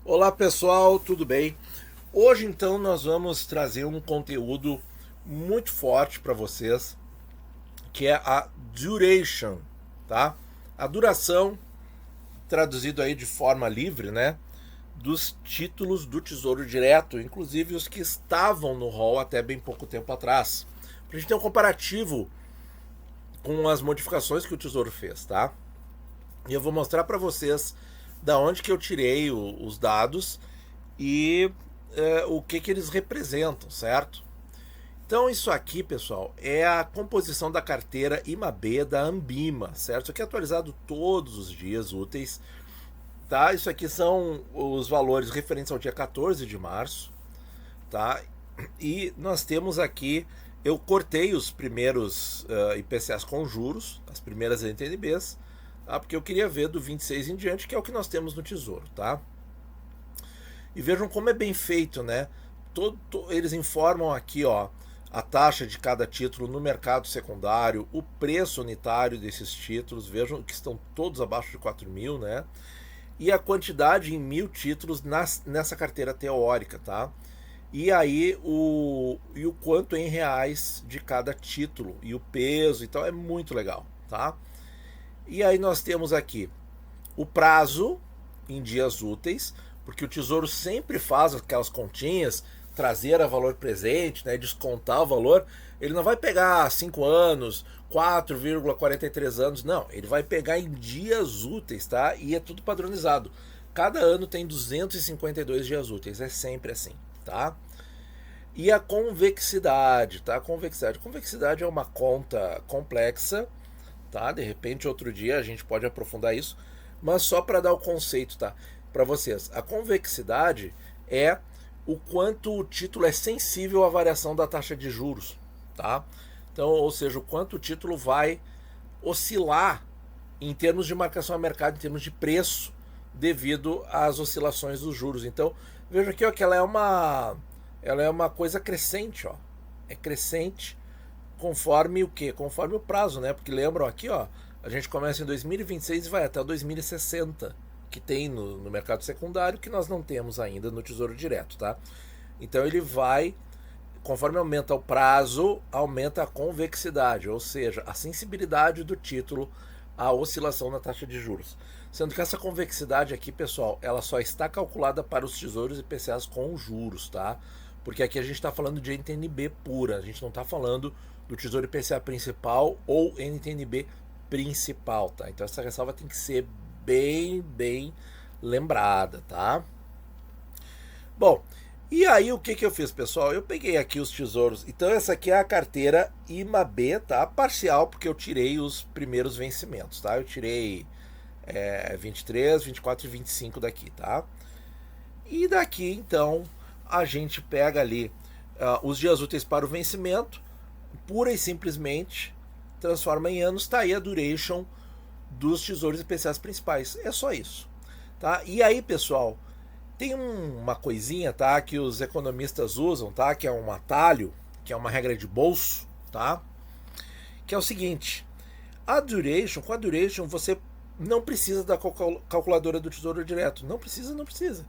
Olá pessoal, tudo bem? Hoje então nós vamos trazer um conteúdo muito forte para vocês, que é a duration, tá? A duração, traduzido aí de forma livre, né? Dos títulos do Tesouro Direto, inclusive os que estavam no rol até bem pouco tempo atrás. Para a gente ter um comparativo com as modificações que o Tesouro fez, tá? E eu vou mostrar para vocês da onde que eu tirei os dados e o que eles representam, certo? Então isso aqui, pessoal, é a composição da carteira IMAB da Ambima, certo? Isso aqui é atualizado todos os dias úteis, tá? Isso aqui são os valores referentes ao dia 14 de março, tá? E nós temos aqui, eu cortei os primeiros IPCAs com juros, as primeiras NTNBs, tá? Porque eu queria ver do 26 em diante, que é o que nós temos no Tesouro, tá? E vejam como é bem feito, né? Eles informam aqui, ó, a taxa de cada título no mercado secundário, o preço unitário desses títulos, vejam que estão todos abaixo de 4 mil, né? E a quantidade em 1.000 títulos nessa carteira teórica, tá? E aí o quanto em reais de cada título, e o peso e tal, é muito legal, tá? E aí nós temos aqui o prazo em dias úteis, porque o Tesouro sempre faz aquelas continhas, trazer a valor presente, né, descontar o valor. Ele não vai pegar 5 anos, 4,43 anos, não. Ele vai pegar em dias úteis, tá? E é tudo padronizado. Cada ano tem 252 dias úteis, é sempre assim, tá? E a convexidade, tá? Convexidade é uma conta complexa, tá? De repente outro dia a gente pode aprofundar isso, mas só para dar o conceito, tá? Para vocês, a convexidade é o quanto o título é sensível à variação da taxa de juros, tá? Então, ou seja, o quanto o título vai oscilar em termos de marcação a mercado, em termos de preço, devido às oscilações dos juros. Então, veja aqui ó, que ela é uma coisa crescente, ó. É crescente conforme o quê? Conforme o prazo, né? Porque lembram aqui, ó, a gente começa em 2026 e vai até 2060, que tem no mercado secundário, que nós não temos ainda no Tesouro Direto, tá? Então ele vai, conforme aumenta o prazo, aumenta a convexidade, ou seja, a sensibilidade do título à oscilação na taxa de juros. Sendo que essa convexidade aqui, pessoal, ela só está calculada para os tesouros IPCAs com juros, tá? Porque aqui a gente está falando de NTNB pura, a gente não está falando do Tesouro IPCA principal ou NTNB principal, tá? Então essa ressalva tem que ser bem lembrada, tá? Bom, e aí o que eu fiz, pessoal? Eu peguei aqui os tesouros. Então essa aqui é a carteira IMAB, tá? Parcial, porque eu tirei os primeiros vencimentos, tá? Eu tirei 23, 24 e 25 daqui, tá? E daqui, então, a gente pega ali os dias úteis para o vencimento, pura e simplesmente transforma em anos, tá aí a duration dos tesouros especiais principais. É só isso, tá? E aí, pessoal, tem uma coisinha, tá, que os economistas usam, tá, que é um atalho, que é uma regra de bolso, tá? Que é o seguinte: com a duration você não precisa da calculadora do Tesouro Direto. Não precisa, não precisa.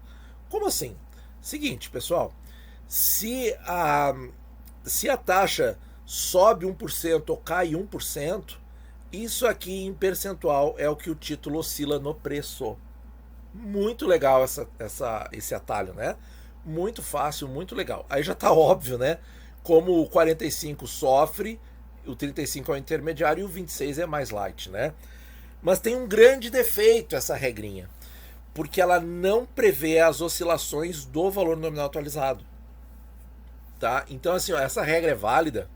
Como assim? Seguinte, pessoal, se a taxa sobe 1% ou cai 1%, isso aqui em percentual é o que o título oscila no preço. Muito legal esse atalho, né? Muito fácil, muito legal. Aí já tá óbvio, né? Como o 45 sofre, o 35 é o intermediário e o 26 é mais light, né? Mas tem um grande defeito essa regrinha, porque ela não prevê as oscilações do valor nominal atualizado, tá? Então assim, ó, essa regra é válida.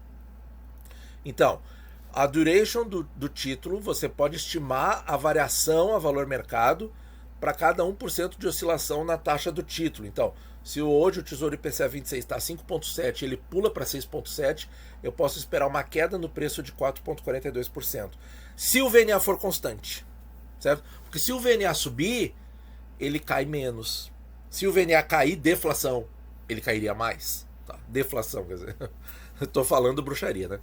Então, a duration do título, você pode estimar a variação a valor mercado para cada 1% de oscilação na taxa do título. Então, se hoje o Tesouro IPCA 26 está 5,7 ele pula para 6,7, eu posso esperar uma queda no preço de 4,42%. Se o VNA for constante, certo? Porque se o VNA subir, ele cai menos. Se o VNA cair, deflação, ele cairia mais. Tá? Deflação, quer dizer. Estou falando bruxaria, né?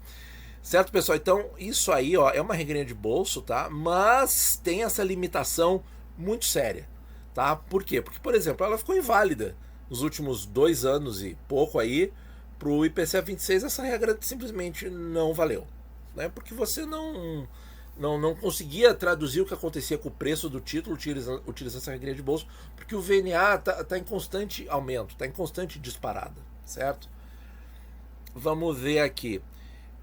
Certo, pessoal? Então, isso aí ó, é uma regrinha de bolso, tá? Mas tem essa limitação muito séria. tá? Por quê? Porque, por exemplo, ela ficou inválida nos últimos 2 anos e pouco aí. Para o IPCA 26 essa regra simplesmente não valeu, né? Porque você não conseguia traduzir o que acontecia com o preço do título utilizando essa regra de bolso, porque o VNA tá em constante aumento, está em constante disparada, certo? Vamos ver aqui.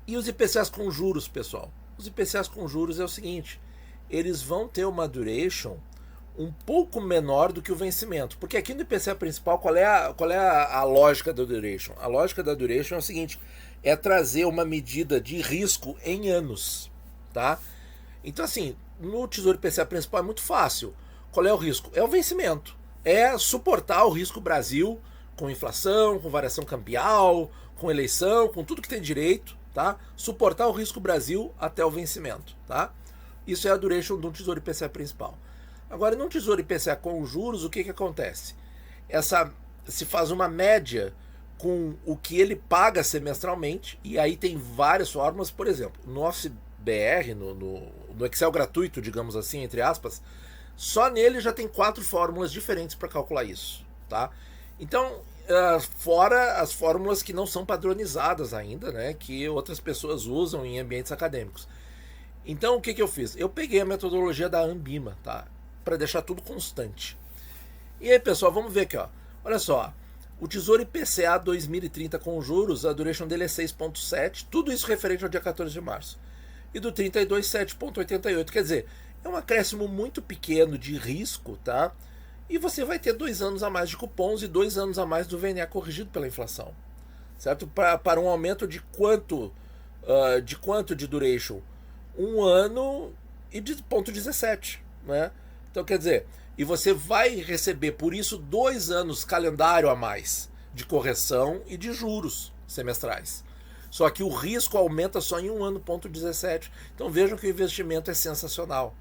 E os IPCAs com juros, pessoal? Os IPCAs com juros é o seguinte, eles vão ter uma duration um pouco menor do que o vencimento. Porque aqui no IPCA principal, qual é a lógica da duration? A lógica da duration é o seguinte, é trazer uma medida de risco em anos, tá? Então assim, no Tesouro IPCA principal é muito fácil. Qual é o risco? É o vencimento. É suportar o risco Brasil com inflação, com variação cambial, com eleição, com tudo que tem direito, tá? Suportar o risco Brasil até o vencimento, tá? Isso é a duration do Tesouro IPCA principal. Agora, no Tesouro IPCA com juros, o que acontece? Se faz uma média com o que ele paga semestralmente, e aí tem várias fórmulas, por exemplo, no Office BR, no Excel gratuito, digamos assim, entre aspas, só nele já tem 4 fórmulas diferentes para calcular isso, tá? Então, fora as fórmulas que não são padronizadas ainda, né, que outras pessoas usam em ambientes acadêmicos. Então, o que eu fiz? Eu peguei a metodologia da Ambima, tá? Para deixar tudo constante. E aí, pessoal, vamos ver aqui, ó. Olha só, o Tesouro IPCA 2030 com juros, a duration dele é 6,7, tudo isso referente ao dia 14 de março. E do 32, 7,88, quer dizer, é um acréscimo muito pequeno de risco, tá? E você vai ter 2 anos a mais de cupons e 2 anos a mais do VNA corrigido pela inflação, certo? Para um aumento de quanto de duration? 1 ano e de 0,17, né? Então, quer dizer, e você vai receber por isso 2 anos calendário a mais de correção e de juros semestrais. Só que o risco aumenta só em 1 ano, 0,17. Então vejam que o investimento é sensacional.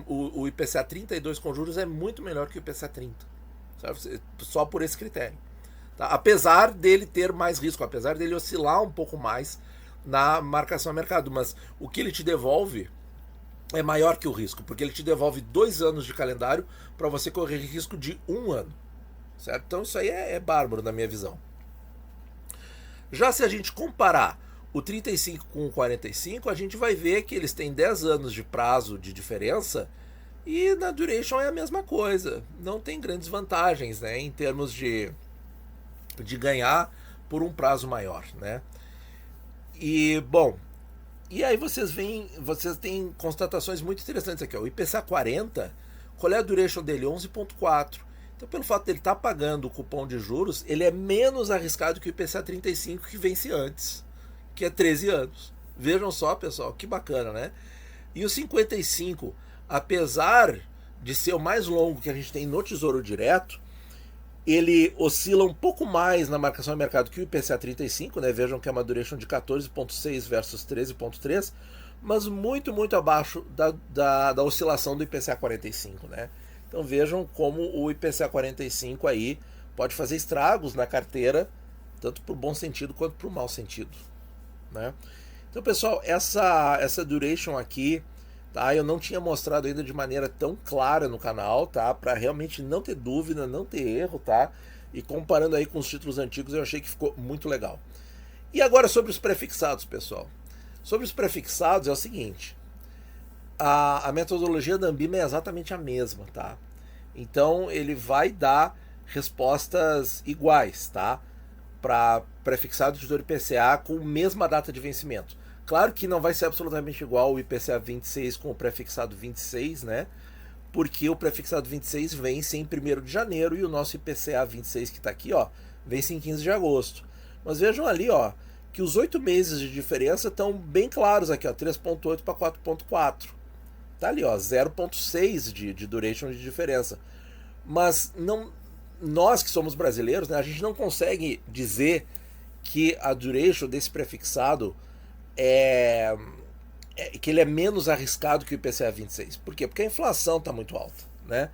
O IPCA 32 com juros é muito melhor que o IPCA 30. Sabe? Só por esse critério. Tá? Apesar dele ter mais risco, apesar dele oscilar um pouco mais na marcação a mercado. Mas o que ele te devolve é maior que o risco, porque ele te devolve 2 anos de calendário para você correr risco de 1 ano, certo? Então isso aí é bárbaro na minha visão. Já se a gente comparar o 35 com o 45, a gente vai ver que eles têm 10 anos de prazo de diferença e na duration é a mesma coisa. Não tem grandes vantagens, né, em termos de ganhar por um prazo maior, né? E, bom, e aí vocês têm constatações muito interessantes aqui, ó. O IPCA 40, qual é a duration dele? 11,4. Então, pelo fato dele estar pagando o cupom de juros, ele é menos arriscado que o IPCA 35, que vence antes, que é 13 anos. Vejam só, pessoal, que bacana, né? E o 55, apesar de ser o mais longo que a gente tem no Tesouro Direto, ele oscila um pouco mais na marcação de mercado que o IPCA 35, né? Vejam que é uma duration de 14,6 versus 13,3, mas muito, muito abaixo da oscilação do IPCA 45, né? Então vejam como o IPCA 45 aí pode fazer estragos na carteira, tanto para o bom sentido quanto para o mau sentido, né? Então, pessoal, essa duration aqui, tá? Eu não tinha mostrado ainda de maneira tão clara no canal, tá? Para realmente não ter dúvida, não ter erro, tá? E comparando aí com os títulos antigos, eu achei que ficou muito legal. E agora sobre os prefixados, pessoal. Sobre os prefixados é o seguinte, a metodologia da Ambima é exatamente a mesma, tá? Então ele vai dar respostas iguais, tá? Para prefixado de Tesouro IPCA com a mesma data de vencimento. Claro que não vai ser absolutamente igual o IPCA 26 com o prefixado 26, né? Porque o prefixado 26 vence em 1º de janeiro e o nosso IPCA 26 que está aqui, ó, vence em 15 de agosto. Mas vejam ali, ó, que os 8 meses de diferença estão bem claros aqui, ó, 3,8 para 4,4. Tá ali, ó, 0,6 de duration de diferença. Mas não, nós que somos brasileiros, né, a gente não consegue dizer que a duration desse prefixado que ele é menos arriscado que o IPCA 26. Por quê? Porque a inflação está muito alta, né?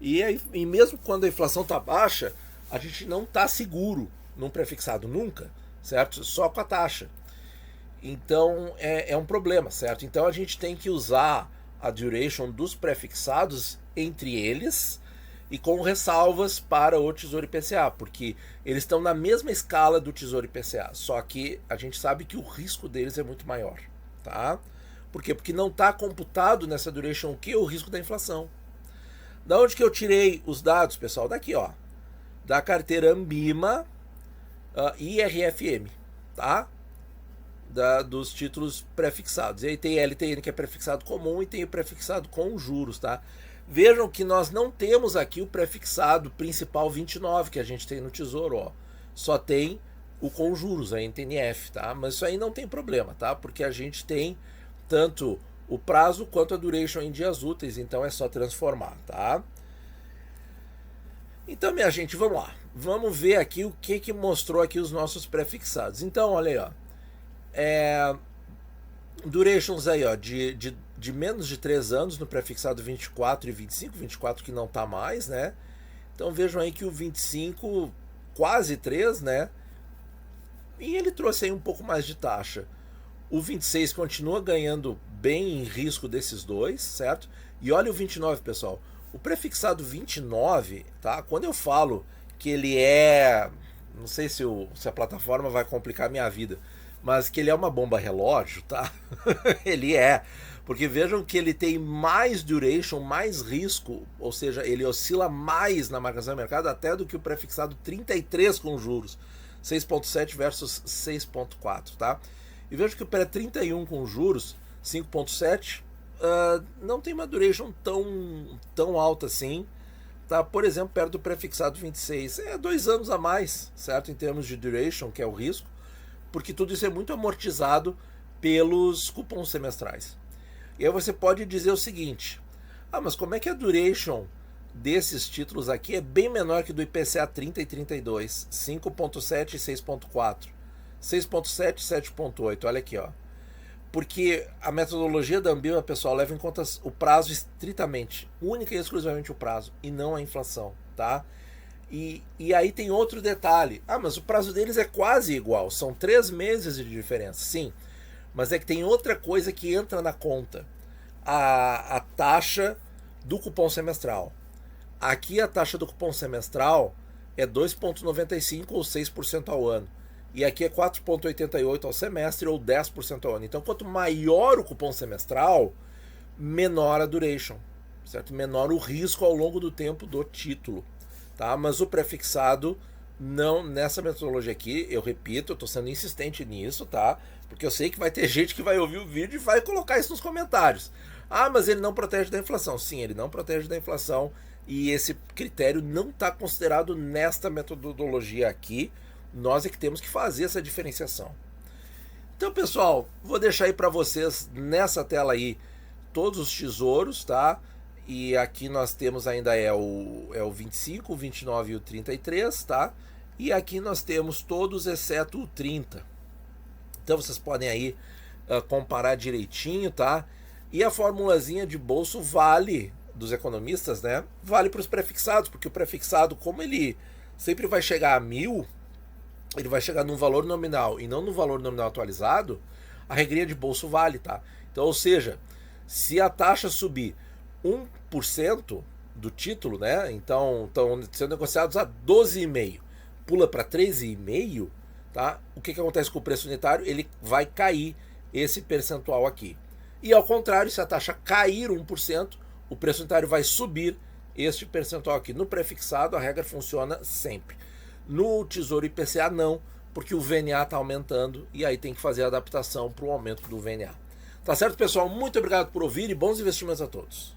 E mesmo quando a inflação está baixa, a gente não está seguro num prefixado nunca, certo? Só com a taxa. Então é um problema, certo? Então a gente tem que usar a duration dos prefixados entre eles e com ressalvas para o Tesouro IPCA, porque eles estão na mesma escala do Tesouro IPCA, só que a gente sabe que o risco deles é muito maior, tá? Por quê? Porque não está computado nessa duration o que? O risco da inflação. Da onde que eu tirei os dados, pessoal? Daqui, ó, da carteira Ambima IRFM, tá? Dos títulos prefixados. E aí tem LTN, que é prefixado comum, e tem o prefixado com juros, tá? Vejam que nós não temos aqui o prefixado principal 29 que a gente tem no Tesouro, ó. Só tem o com juros, a NTNF, tá? Mas isso aí não tem problema, tá? Porque a gente tem tanto o prazo quanto a duration em dias úteis, então é só transformar, tá? Então, minha gente, vamos lá. Vamos ver aqui o que mostrou aqui os nossos prefixados. Então, olha aí, ó. Durations aí, ó, de menos de 3 anos no prefixado 24 e 25, 24 que não tá mais, né? Então vejam aí que o 25 quase 3, né? E ele trouxe aí um pouco mais de taxa. O 26 continua ganhando bem em risco desses dois, certo? E olha o 29, pessoal. O prefixado 29, tá? Quando eu falo que ele é... Não sei se a plataforma vai complicar a minha vida, mas que ele é uma bomba relógio, tá? Ele é. Porque vejam que ele tem mais duration, mais risco, ou seja, ele oscila mais na marcação de mercado até do que o prefixado 33 com juros. 6.7 versus 6.4, tá? E vejo que o pré-31 com juros, 5.7, não tem uma duration tão alta assim, tá? Por exemplo, perto do prefixado 26. É 2 anos a mais, certo? Em termos de duration, que é o risco, porque tudo isso é muito amortizado pelos cupons semestrais. E aí você pode dizer o seguinte: mas como é que a duration desses títulos aqui é bem menor que do IPCA 30 e 32, 5.7 e 6.4, 6.7 e 7.8, olha aqui, ó. Porque a metodologia da Ambima, pessoal, leva em conta o prazo estritamente, única e exclusivamente o prazo, e não a inflação, tá? E aí tem outro detalhe. Mas o prazo deles é quase igual, são 3 meses de diferença, sim. Mas é que tem outra coisa que entra na conta. A taxa do cupom semestral. Aqui a taxa do cupom semestral é 2,95 ou 6% ao ano. E aqui é 4,88 ao semestre ou 10% ao ano. Então, quanto maior o cupom semestral, menor a duration, certo? Menor o risco ao longo do tempo do título. Tá? Mas o prefixado, não, nessa metodologia aqui, eu repito, eu estou sendo insistente nisso, tá? Porque eu sei que vai ter gente que vai ouvir o vídeo e vai colocar isso nos comentários. Mas ele não protege da inflação. Sim, ele não protege da inflação e esse critério não está considerado nesta metodologia aqui. Nós é que temos que fazer essa diferenciação. Então, pessoal, vou deixar aí para vocês nessa tela aí todos os tesouros, tá? E aqui nós temos ainda o 25, o 29 e o 33, tá? E aqui nós temos todos exceto o 30. Então vocês podem aí comparar direitinho, tá? E a formulazinha de bolso vale, dos economistas, né? Vale para os prefixados, porque o prefixado, como ele sempre vai chegar a 1.000, ele vai chegar num valor nominal e não no valor nominal atualizado, a regrinha de bolso vale, tá? Então, ou seja, se a taxa subir 1% do título, né? Então estão sendo negociados a 12,5, pula para 13,5, tá? O que acontece com o preço unitário? Ele vai cair esse percentual aqui. E ao contrário, se a taxa cair 1%, o preço unitário vai subir este percentual aqui. No prefixado, a regra funciona sempre. No Tesouro IPCA, não, porque o VNA está aumentando e aí tem que fazer a adaptação para o aumento do VNA. Tá certo, pessoal? Muito obrigado por ouvir e bons investimentos a todos.